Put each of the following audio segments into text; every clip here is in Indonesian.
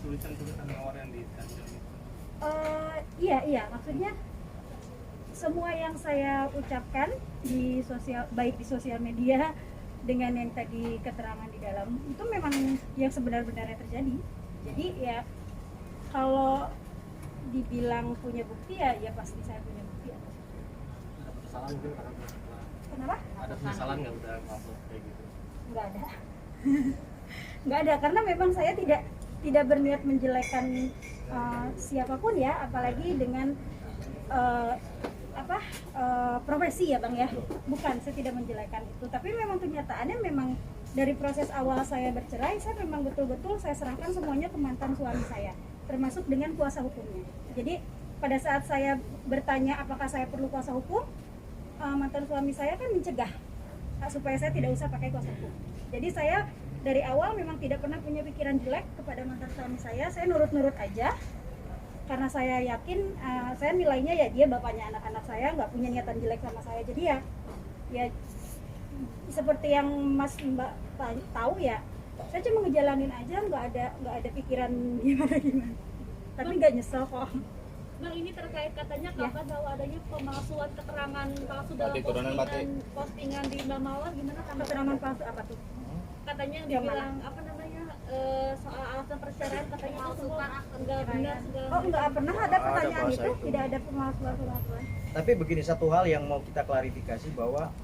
tulisan-tulisan mawar yang ditampilkan itu? Iya, maksudnya semua yang saya ucapkan di baik di sosial media dengan yang tadi keterangan di dalam itu memang yang sebenar-benarnya terjadi. Jadi ya kalau dibilang punya bukti ya pasti saya punya bukti. Ada kesalahan mungkin karena Kenapa? ada penyesalan nggak udah ngupload kayak gitu? Nggak ada. Nggak ada, karena memang saya tidak berniat menjelekan siapapun ya, apalagi dengan profesi ya Bang ya. Bukan, saya tidak menjelekan itu, tapi memang kenyataannya memang dari proses awal saya bercerai, saya memang betul-betul saya serahkan semuanya ke mantan suami saya, termasuk dengan kuasa hukumnya. Jadi pada saat saya bertanya apakah saya perlu kuasa hukum, mantan suami saya kan mencegah supaya saya tidak usah pakai kuasa hukum. Jadi saya dari awal memang tidak pernah punya pikiran jelek kepada mantan suami saya nurut-nurut aja. Karena saya yakin, saya nilainya ya dia bapaknya anak-anak saya, nggak punya niatan jelek sama saya. Jadi ya seperti yang Mbak tahu ya, saya cuma ngejalanin aja, nggak ada pikiran gimana. Tapi nggak nyesel kok. Bang, ini terkait katanya kabar bahwa adanya pemalsuan keterangan palsu dalam postingan di Mbak Mawar, gimana tanggapan? Keterangan palsu apa tuh? Katanya yang dibilang soal alasan perceraian, katanya itu semua enggak benar segala. Oh, enggak pernah ada pertanyaan itu, tidak ada pemalsuan. Tapi begini, satu hal yang mau kita klarifikasi bahwa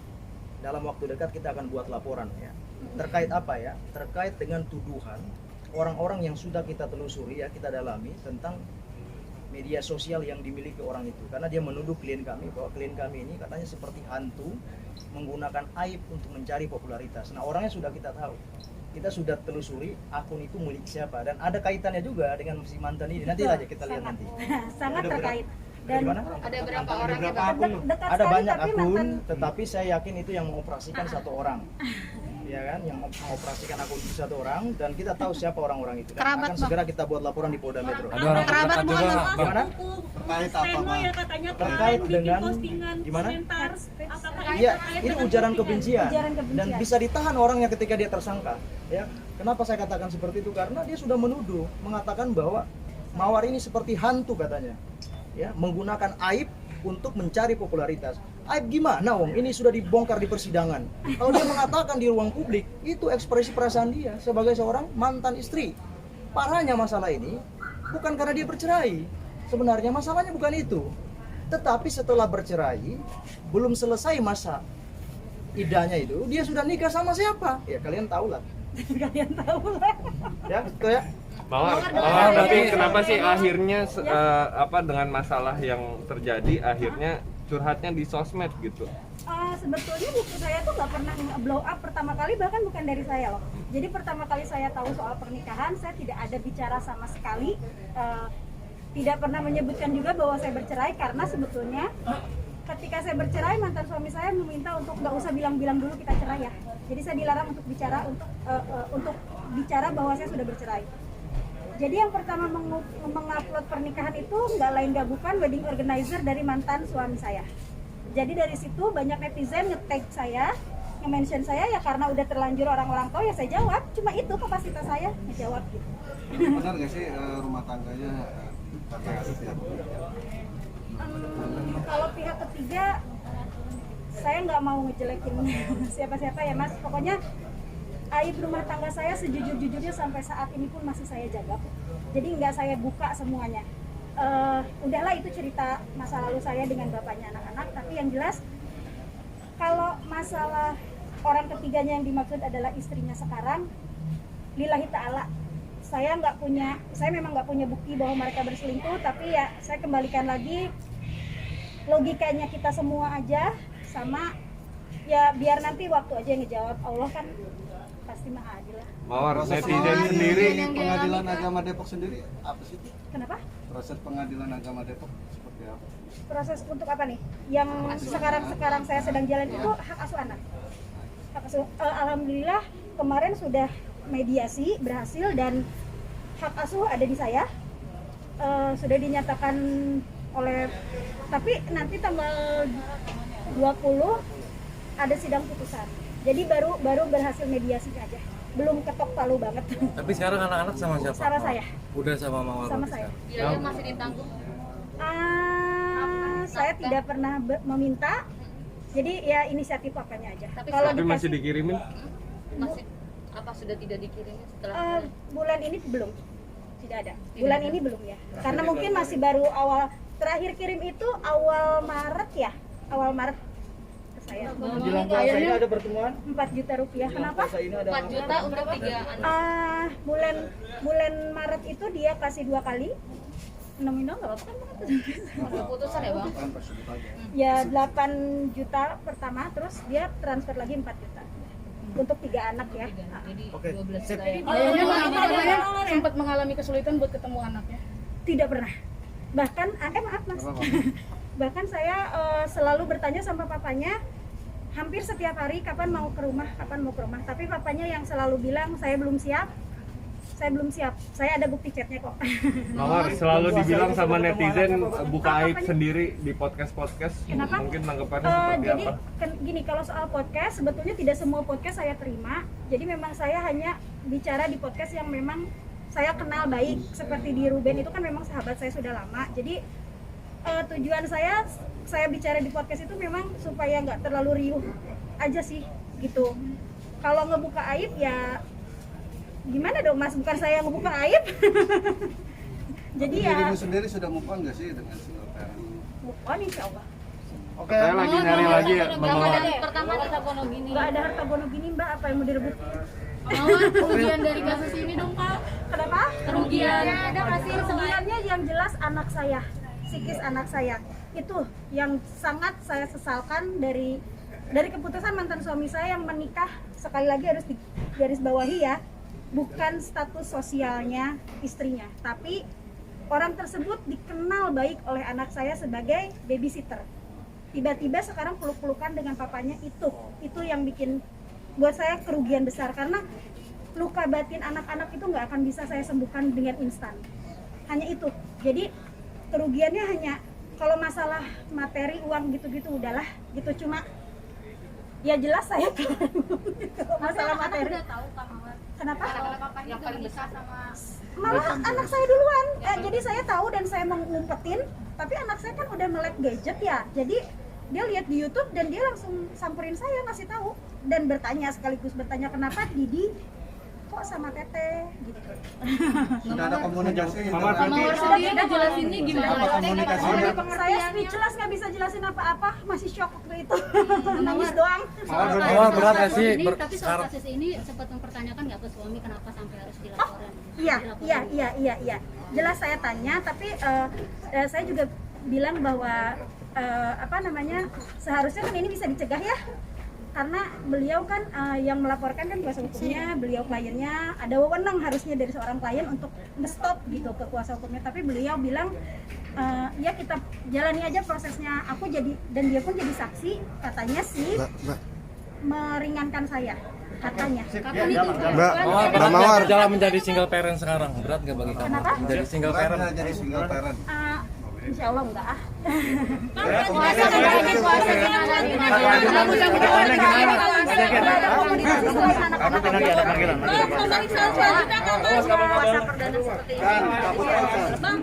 dalam waktu dekat kita akan buat laporan ya. Terkait apa ya? Terkait dengan tuduhan orang-orang yang sudah kita telusuri ya, kita dalami tentang media sosial yang dimiliki orang itu, karena dia menuduh klien kami bahwa klien kami ini katanya seperti hantu menggunakan aib untuk mencari popularitas. Nah, orangnya sudah kita tahu, kita sudah telusuri akun itu milik siapa, dan ada kaitannya juga dengan si mantan ini. Nanti aja kita lihat nanti. Sangat terkait. Dan ada berapa orang ya? Ada banyak akun, tetapi saya yakin itu yang mengoperasikan satu orang. Ya kan, yang mengoperasikan akun itu satu orang, dan kita tahu siapa orang-orang itu. Dan akan segera kita buat laporan di Polda Metro. Ada orang Kerabat terdekat juga, Bang. Gimana? Terkait apa, Bang? Ya, katanya Terkait bikin dengan postingan gimana? komentar. Apakah Iya, terkait ini dengan ujaran postingan? kebencian Ujaran kebencian. dan bisa ditahan orangnya ketika dia tersangka. Ya, kenapa saya katakan seperti itu? Karena dia sudah menuduh, mengatakan bahwa Mawar ini seperti hantu katanya, ya, menggunakan aib untuk mencari popularitas. Aib gimana, Wong? Ini sudah dibongkar di persidangan. Kalau dia mengatakan di ruang publik, itu ekspresi perasaan dia sebagai seorang mantan istri. Parahnya masalah ini bukan karena dia bercerai. Sebenarnya masalahnya bukan itu. Tetapi setelah bercerai, belum selesai masa idahnya itu, dia sudah nikah sama siapa? Ya kalian tahu lah. kalian tahu lah. Ya, itu ya. Mawar, tapi kenapa sih akhirnya dengan masalah yang terjadi akhirnya curhatnya di sosmed gitu? Sebetulnya buku saya tuh nggak pernah blow up pertama kali, bahkan bukan dari saya loh. Jadi pertama kali saya tahu soal pernikahan, saya tidak ada bicara sama sekali, tidak pernah menyebutkan juga bahwa saya bercerai, karena sebetulnya ketika saya bercerai, mantan suami saya meminta untuk nggak usah bilang-bilang dulu kita cerai ya. Jadi saya dilarang untuk bicara untuk bicara bahwa saya sudah bercerai. Jadi yang pertama mengupload pernikahan itu nggak lain nggak bukan wedding organizer dari mantan suami saya. Jadi dari situ banyak netizen nge-tag saya, nge-mention saya, ya karena udah terlanjur orang-orang tahu ya saya jawab. Cuma itu kapasitas saya ngejawab gitu. Benar nggak sih rumah tangganya pakai aset ya? Kalau pihak ketiga, saya nggak mau ngejelekin siapa-siapa ya Mas. Pokoknya aib rumah tangga saya sejujur-jujurnya sampai saat ini pun masih saya jaga. Jadi nggak saya buka semuanya. Udahlah, itu cerita masa lalu saya dengan bapaknya anak-anak. Tapi yang jelas, kalau masalah orang ketiganya yang dimaksud adalah istrinya sekarang, lillahi ta'ala, saya memang nggak punya bukti bahwa mereka berselingkuh. Tapi ya saya kembalikan lagi, logikanya kita semua aja sama, ya biar nanti waktu aja yang ngejawab. Allah kan pasti maha adil lah. Mawar, netizen sendiri Pengadilan Agama Depok sendiri apa sih? Kenapa? Proses Pengadilan Agama Depok seperti apa? Proses untuk apa nih? Yang sekarang saya sedang jalan itu hak asuh anak. Hak asuh, alhamdulillah kemarin sudah mediasi berhasil dan hak asuh ada di saya. Sudah dinyatakan oleh, tapi nanti tanggal 20 ada sidang putusan. Jadi baru berhasil mediasi aja. belum ketok palu banget. Tapi sekarang anak-anak sama siapa? Sama saya. Udah sama Mawar. Sama saya. Kira-kira masih ditanggung? Saya tidak pernah meminta. Jadi ya inisiatif papanya aja. Tapi Tapi masih dikirimin? Masih apa sudah tidak dikirim setelah bulan ini belum, tidak ada. Bulan ini belum ya. Karena mungkin masih baru awal. Terakhir kirim itu awal Maret ya. Awal Maret ke saya. Menjelang puasa ini ada pertemuan? 4 juta rupiah. Kenapa? Puasa ini ada 4 juta untuk 3 anak. Bulan Maret itu dia kasih 2 kali. Nominal nggak apa-apa kan? Keputusan ya bang? Ya 8 juta pertama, terus dia transfer lagi 4 juta untuk 3 anak ya. Jadi Oke. 12 juta ya. Ayahnya sempat mengalami kesulitan buat ketemu anaknya. Tidak pernah. Bahkan maaf mas. Bahkan saya selalu bertanya sama papanya hampir setiap hari kapan mau ke rumah. Tapi papanya yang selalu bilang saya belum siap. Saya ada bukti chatnya kok. Mawar selalu dibilang sama netizen buka aib sendiri di podcast. Kenapa? Mungkin tanggapannya seperti Jadi apa? gini, kalau soal podcast sebetulnya tidak semua podcast saya terima. Jadi memang saya hanya bicara di podcast yang memang saya kenal baik. Seperti di Ruben itu kan memang sahabat saya sudah lama. Jadi tujuan saya bicara di podcast itu memang supaya nggak terlalu riuh aja sih gitu. Kalau ngebuka aib ya gimana dong mas, bukan saya yang ngebuka aib. Jadi ya Dirimu sendiri sudah move on nggak sih dengan single parent? move on insya Allah. Oke. Saya lagi nyari lagi ya Bang Mawar. Pertama harta gono gini. Nggak ada harta gono gini mbak, apa yang mau direbut? Mawar, kerugian dari kasus ini dong Pak. Kenapa? Kerugian. Ada pasti sebenarnya yang jelas anak saya, psikis anak saya itu yang sangat saya sesalkan dari keputusan mantan suami saya yang menikah. Sekali lagi harus digarisbawahi ya, bukan status sosialnya istrinya, tapi orang tersebut dikenal baik oleh anak saya sebagai babysitter. Tiba-tiba sekarang peluk-pelukan dengan papanya, itu yang bikin buat saya kerugian besar, karena luka batin anak-anak itu nggak akan bisa saya sembuhkan dengan instan. Hanya itu. Jadi kerugiannya hanya kalau masalah materi, uang gitu-gitu udahlah gitu, cuma ya jelas saya kalau masalah materi. Udah tahu Kak Mawar. Kenapa? Yang paling besar sama Malah anak saya duluan. Jadi saya tahu dan saya mau ngumpetin, tapi anak saya kan udah melek gadget ya. Jadi dia lihat di YouTube dan dia langsung samperin saya, ngasih tahu dan sekaligus bertanya kenapa Didi kok sama Teteh gitu. Sudah ada komunikasi Mawar, internal? Mawar sendiri ngejelasinnya gimana? Apa komunikasinya? Saya speechless, nggak bisa jelasin apa-apa, masih shock waktu itu. Nangis doang. Mawar berat nggak sih? Tapi soal kasus ini sempat mempertanyakan nggak ke suami kenapa sampai harus dilaporin? Iya. Jelas saya tanya, tapi saya juga bilang bahwa seharusnya kan ini bisa dicegah ya, karena beliau kan yang melaporkan kan kuasa hukumnya, beliau kliennya, ada wewenang harusnya dari seorang klien untuk nge-stop gitu ke kuasa hukumnya, tapi beliau bilang ya kita jalani aja prosesnya, aku jadi dan dia pun jadi saksi, katanya sih meringankan saya katanya. Mbak Mawar jalan menjadi single parent sekarang berat nggak bagi kamu? Kenapa? Menjadi single parent. Jadi single parent. Insya Allah enggak ah. Komunikasi selain anak-anak. Pemeriksaan selanjutnya Kak Mas. Puasa perdana seperti ini. Kan, kaput. Bang,